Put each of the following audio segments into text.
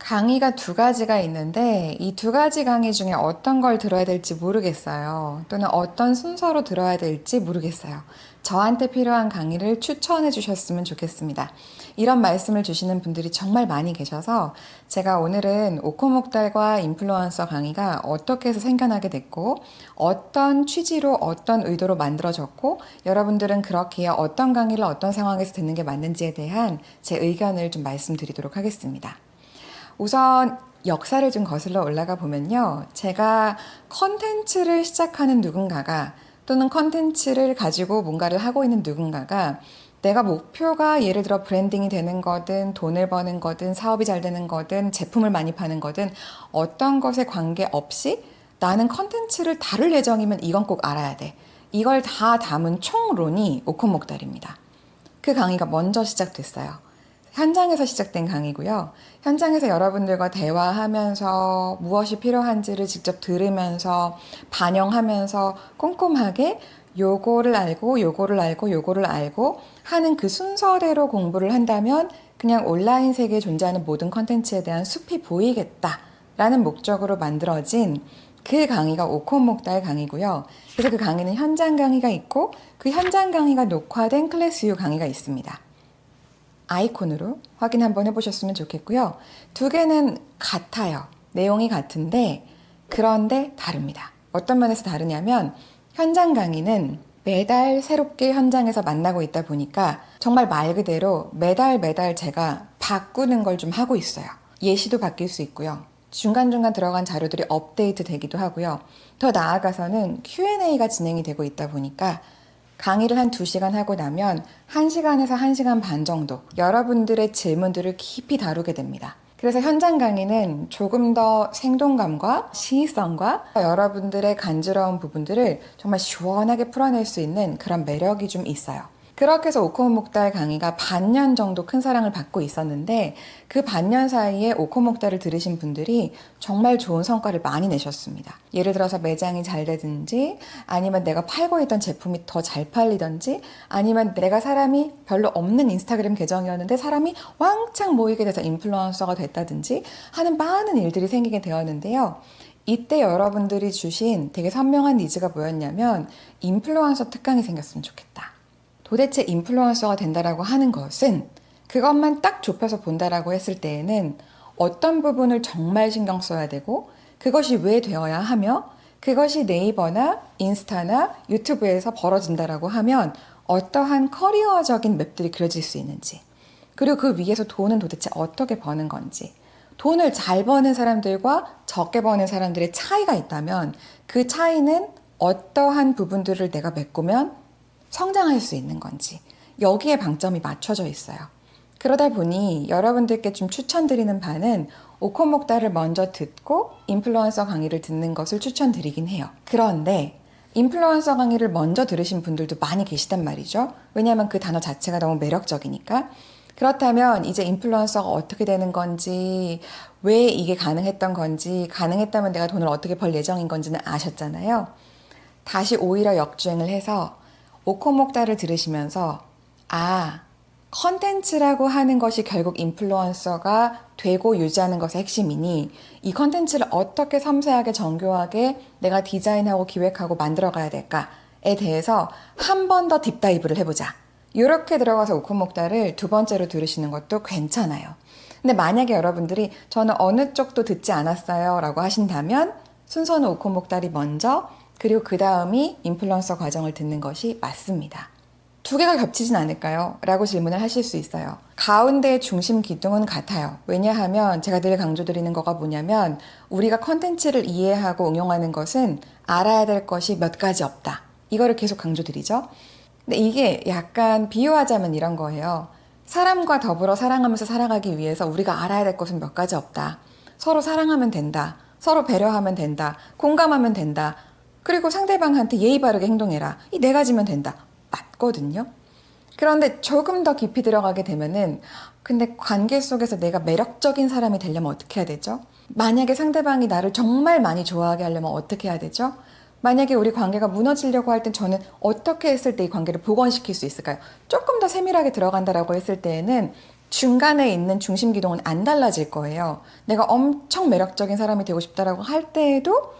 강의가 두 가지가 있는데 이 두 가지 강의 중에 어떤 걸 들어야 될지 모르겠어요. 또는 어떤 순서로 들어야 될지 모르겠어요. 저한테 필요한 강의를 추천해 주셨으면 좋겠습니다. 이런 말씀을 주시는 분들이 정말 많이 계셔서 제가 오늘은 오코목달과 인플루언서 강의가 어떻게 해서 생겨나게 됐고 어떤 취지로 어떤 의도로 만들어졌고 여러분들은 그렇기에 어떤 강의를 어떤 상황에서 듣는 게 맞는지에 대한 제 의견을 좀 말씀드리도록 하겠습니다. 우선 역사를 좀 거슬러 올라가 보면요. 제가 컨텐츠를 시작하는 누군가가 또는 컨텐츠를 가지고 뭔가를 하고 있는 누군가가 내가 목표가 예를 들어 브랜딩이 되는 거든 돈을 버는 거든 사업이 잘 되는 거든 제품을 많이 파는 거든 어떤 것에 관계없이 나는 컨텐츠를 다룰 예정이면 이건 꼭 알아야 돼. 이걸 다 담은 총론이 오콘목달입니다. 그 강의가 먼저 시작됐어요. 현장에서 시작된 강의고요. 현장에서 여러분들과 대화하면서 무엇이 필요한지를 직접 들으면서 반영하면서 꼼꼼하게 요거를 알고 요거를 알고 요거를 알고 하는 그 순서대로 공부를 한다면 그냥 온라인 세계에 존재하는 모든 컨텐츠에 대한 숲이 보이겠다라는 목적으로 만들어진 그 강의가 오콘목달 강의고요. 그래서 그 강의는 현장 강의가 있고 그 현장 강의가 녹화된 클래스유 강의가 있습니다. 아이콘으로 확인 한번 해보셨으면 좋겠고요. 두 개는 같아요. 내용이 같은데 그런데 다릅니다. 어떤 면에서 다르냐면 현장 강의는 매달 새롭게 현장에서 만나고 있다 보니까 정말 말 그대로 매달 제가 바꾸는 걸 좀 하고 있어요. 예시도 바뀔 수 있고요. 중간중간 들어간 자료들이 업데이트 되기도 하고요. 더 나아가서는 Q&A가 진행이 되고 있다 보니까 강의를 한 2시간 하고 나면 1시간에서 1시간 반 정도 여러분들의 질문들을 깊이 다루게 됩니다. 그래서 현장 강의는 조금 더 생동감과 시의성과 여러분들의 간지러운 부분들을 정말 시원하게 풀어낼 수 있는 그런 매력이 좀 있어요. 그렇게 해서 오코목달 강의가 반년 정도 큰 사랑을 받고 있었는데 그 반년 사이에 오코목달을 들으신 분들이 정말 좋은 성과를 많이 내셨습니다. 예를 들어서 매장이 잘 되든지 아니면 내가 팔고 있던 제품이 더 잘 팔리든지 아니면 내가 사람이 별로 없는 인스타그램 계정이었는데 사람이 왕창 모이게 돼서 인플루언서가 됐다든지 하는 많은 일들이 생기게 되었는데요. 이때 여러분들이 주신 되게 선명한 니즈가 뭐였냐면 인플루언서 특강이 생겼으면 좋겠다. 도대체 인플루언서가 된다라고 하는 것은 그것만 딱 좁혀서 본다라고 했을 때에는 어떤 부분을 정말 신경 써야 되고 그것이 왜 되어야 하며 그것이 네이버나 인스타나 유튜브에서 벌어진다라고 하면 어떠한 커리어적인 맵들이 그려질 수 있는지 그리고 그 위에서 돈은 도대체 어떻게 버는 건지 돈을 잘 버는 사람들과 적게 버는 사람들의 차이가 있다면 그 차이는 어떠한 부분들을 내가 메꾸면 성장할 수 있는 건지 여기에 방점이 맞춰져 있어요. 그러다 보니 여러분들께 좀 추천드리는 바는 오코목달을 먼저 듣고 인플루언서 강의를 듣는 것을 추천드리긴 해요. 그런데 인플루언서 강의를 먼저 들으신 분들도 많이 계시단 말이죠. 왜냐하면 그 단어 자체가 너무 매력적이니까. 그렇다면 이제 인플루언서가 어떻게 되는 건지, 왜 이게 가능했던 건지, 가능했다면 내가 돈을 어떻게 벌 예정인 건지는 아셨잖아요. 다시 오히려 역주행을 해서 오코목달을 들으시면서 컨텐츠라고 하는 것이 결국 인플루언서가 되고 유지하는 것의 핵심이니 이 컨텐츠를 어떻게 섬세하게 정교하게 내가 디자인하고 기획하고 만들어 가야 될까에 대해서 한 번 더 딥다이브를 해보자. 이렇게 들어가서 오코목달을 두 번째로 들으시는 것도 괜찮아요. 근데 만약에 여러분들이 저는 어느 쪽도 듣지 않았어요 라고 하신다면 순서는 오코목달이 먼저 그리고 그 다음이 인플루언서 과정을 듣는 것이 맞습니다. 두 개가 겹치진 않을까요? 라고 질문을 하실 수 있어요. 가운데의 중심 기둥은 같아요. 왜냐하면 제가 늘 강조드리는 거가 뭐냐면 우리가 컨텐츠를 이해하고 응용하는 것은 알아야 될 것이 몇 가지 없다. 이거를 계속 강조드리죠. 근데 이게 약간 비유하자면 이런 거예요. 사람과 더불어 사랑하면서 살아가기 위해서 우리가 알아야 될 것은 몇 가지 없다. 서로 사랑하면 된다. 서로 배려하면 된다. 공감하면 된다. 그리고 상대방한테 예의 바르게 행동해라. 이 네 가지면 된다. 맞거든요. 그런데 조금 더 깊이 들어가게 되면은 근데 관계 속에서 내가 매력적인 사람이 되려면 어떻게 해야 되죠? 만약에 상대방이 나를 정말 많이 좋아하게 하려면 어떻게 해야 되죠? 만약에 우리 관계가 무너지려고 할 땐 저는 어떻게 했을 때 이 관계를 복원시킬 수 있을까요? 조금 더 세밀하게 들어간다라고 했을 때에는 중간에 있는 중심 기동은 안 달라질 거예요. 내가 엄청 매력적인 사람이 되고 싶다라고 할 때에도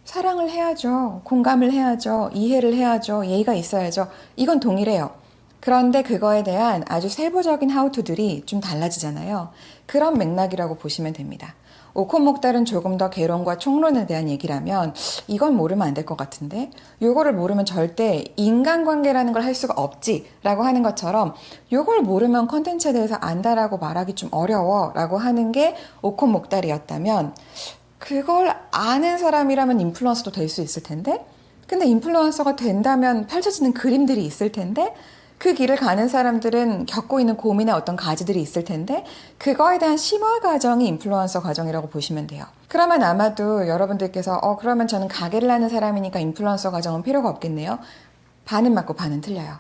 사랑을 해야죠. 공감을 해야죠. 이해를 해야죠. 예의가 있어야죠. 이건 동일해요. 그런데 그거에 대한 아주 세부적인 하우투들이 좀 달라지잖아요. 그런 맥락이라고 보시면 됩니다. 오콘목달은 조금 더 개론과 총론에 대한 얘기라면 이건 모르면 안 될 것 같은데 요거를 모르면 절대 인간관계라는 걸 할 수가 없지 라고 하는 것처럼 요걸 모르면 컨텐츠에 대해서 안다라고 말하기 좀 어려워 라고 하는 게 오콘목달이었다면 그걸 아는 사람이라면 인플루언서도 될 수 있을 텐데 근데 인플루언서가 된다면 펼쳐지는 그림들이 있을 텐데 그 길을 가는 사람들은 겪고 있는 고민의 어떤 가지들이 있을 텐데 그거에 대한 심화 과정이 인플루언서 과정이라고 보시면 돼요. 그러면 아마도 여러분들께서 그러면 저는 가게를 하는 사람이니까 인플루언서 과정은 필요가 없겠네요. 반은 맞고 반은 틀려요.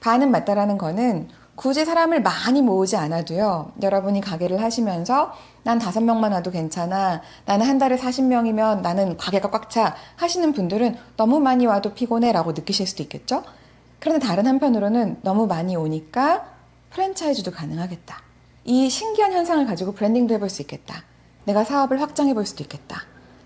반은 맞다라는 거는 굳이 사람을 많이 모으지 않아도요. 여러분이 가게를 하시면서 난 5명만 와도 괜찮아. 나는 한 달에 40명이면 나는 가게가 꽉 차. 하시는 분들은 너무 많이 와도 피곤해 라고 느끼실 수도 있겠죠? 그런데 다른 한편으로는 너무 많이 오니까 프랜차이즈도 가능하겠다. 이 신기한 현상을 가지고 브랜딩도 해볼 수 있겠다. 내가 사업을 확장해 볼 수도 있겠다.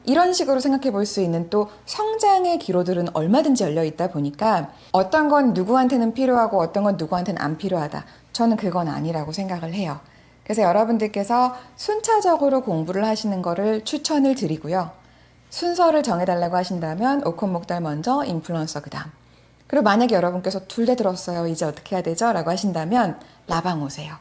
이런 식으로 생각해 볼 수 있는 또 성장의 기로들은 얼마든지 열려 있다 보니까 어떤 건 누구한테는 필요하고 어떤 건 누구한테는 안 필요하다. 저는 그건 아니라고 생각을 해요. 그래서 여러분들께서 순차적으로 공부를 하시는 거를 추천을 드리고요. 순서를 정해달라고 하신다면 오콘목달 먼저, 인플루언서 그 다음. 그리고 만약에 여러분께서 둘 다 들었어요. 이제 어떻게 해야 되죠? 라고 하신다면 라방 오세요.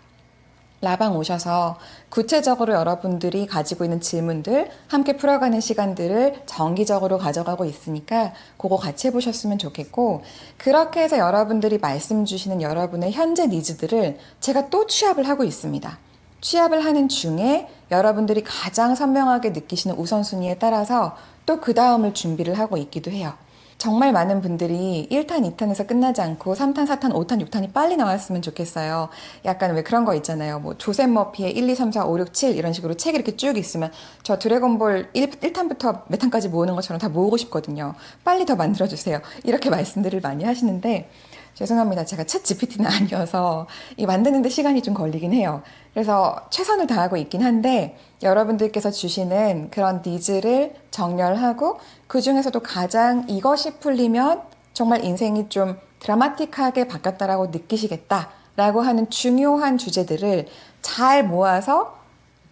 라방 오셔서 구체적으로 여러분들이 가지고 있는 질문들 함께 풀어가는 시간들을 정기적으로 가져가고 있으니까 그거 같이 해보셨으면 좋겠고 그렇게 해서 여러분들이 말씀 주시는 여러분의 현재 니즈들을 제가 또 취합을 하고 있습니다. 취합을 하는 중에 여러분들이 가장 선명하게 느끼시는 우선순위에 따라서 또 그 다음을 준비를 하고 있기도 해요. 정말 많은 분들이 1탄, 2탄에서 끝나지 않고 3탄, 4탄, 5탄, 6탄이 빨리 나왔으면 좋겠어요. 약간 왜 그런 거 있잖아요. 뭐 조셉 머피의 1, 2, 3, 4, 5, 6, 7 이런 식으로 책이 이렇게 쭉 있으면 저 드래곤볼 1탄부터 몇 탄까지 모으는 것처럼 다 모으고 싶거든요. 빨리 더 만들어주세요. 이렇게 말씀들을 많이 하시는데 죄송합니다. 제가 챗 GPT는 아니어서 이 만드는데 시간이 좀 걸리긴 해요. 그래서 최선을 다하고 있긴 한데 여러분들께서 주시는 그런 니즈를 정렬하고 그 중에서도 가장 이것이 풀리면 정말 인생이 좀 드라마틱하게 바뀌었다라고 느끼시겠다라고 하는 중요한 주제들을 잘 모아서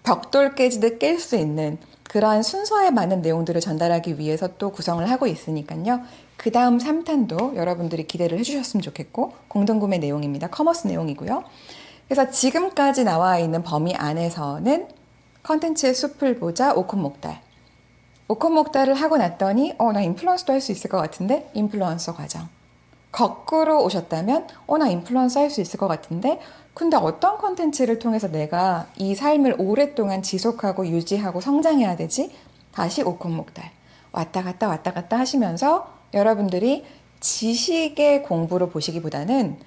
벽돌 깨지듯 깰 수 있는 그러한 순서에 맞는 내용들을 전달하기 위해서 또 구성을 하고 있으니까요. 그 다음 3탄도 여러분들이 기대를 해주셨으면 좋겠고 공동구매 내용입니다. 커머스 내용이고요. 그래서 지금까지 나와 있는 범위 안에서는 컨텐츠의 숲을 보자 오콘목달. 오콘목달을 하고 났더니 나 인플루언서도 할 수 있을 것 같은데 인플루언서 과정. 거꾸로 오셨다면 나 인플루언서 할 수 있을 것 같은데 근데 어떤 컨텐츠를 통해서 내가 이 삶을 오랫동안 지속하고 유지하고 성장해야 되지? 다시 오콘목달. 왔다 갔다 왔다 갔다 하시면서 여러분들이 지식의 공부로 보시기보다는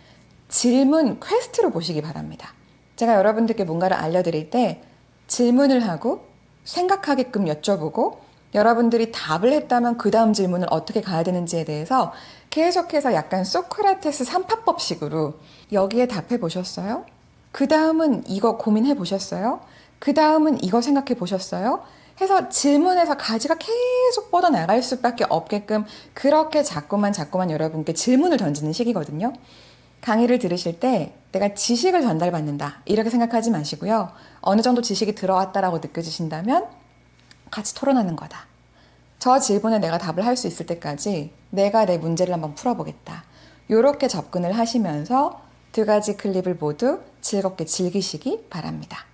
질문 퀘스트로 보시기 바랍니다. 제가 여러분들께 뭔가를 알려드릴 때 질문을 하고 생각하게끔 여쭤보고 여러분들이 답을 했다면 그 다음 질문을 어떻게 가야 되는지에 대해서 계속해서 약간 소크라테스 삼파법식으로 여기에 답해 보셨어요? 그 다음은 이거 고민해 보셨어요? 그 다음은 이거 생각해 보셨어요? 해서 질문에서 가지가 계속 뻗어나갈 수밖에 없게끔 그렇게 자꾸만 여러분께 질문을 던지는 시기거든요. 강의를 들으실 때 내가 지식을 전달받는다 이렇게 생각하지 마시고요. 어느 정도 지식이 들어왔다라고 느껴지신다면 같이 토론하는 거다. 저 질문에 내가 답을 할 수 있을 때까지 내가 내 문제를 한번 풀어보겠다. 이렇게 접근을 하시면서 2가지 클립을 모두 즐겁게 즐기시기 바랍니다.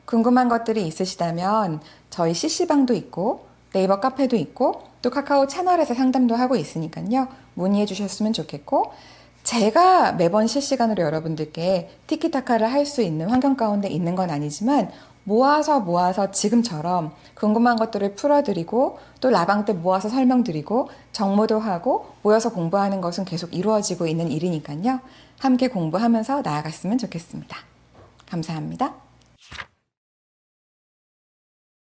궁금한 것들이 있으시다면 저희 CC방도 있고 네이버 카페도 있고 또 카카오 채널에서 상담도 하고 있으니까요. 문의해 주셨으면 좋겠고 제가 매번 실시간으로 여러분들께 티키타카를 할 수 있는 환경 가운데 있는 건 아니지만 모아서 지금처럼 궁금한 것들을 풀어드리고 또 라방 때 모아서 설명드리고 정모도 하고 모여서 공부하는 것은 계속 이루어지고 있는 일이니까요. 함께 공부하면서 나아갔으면 좋겠습니다. 감사합니다.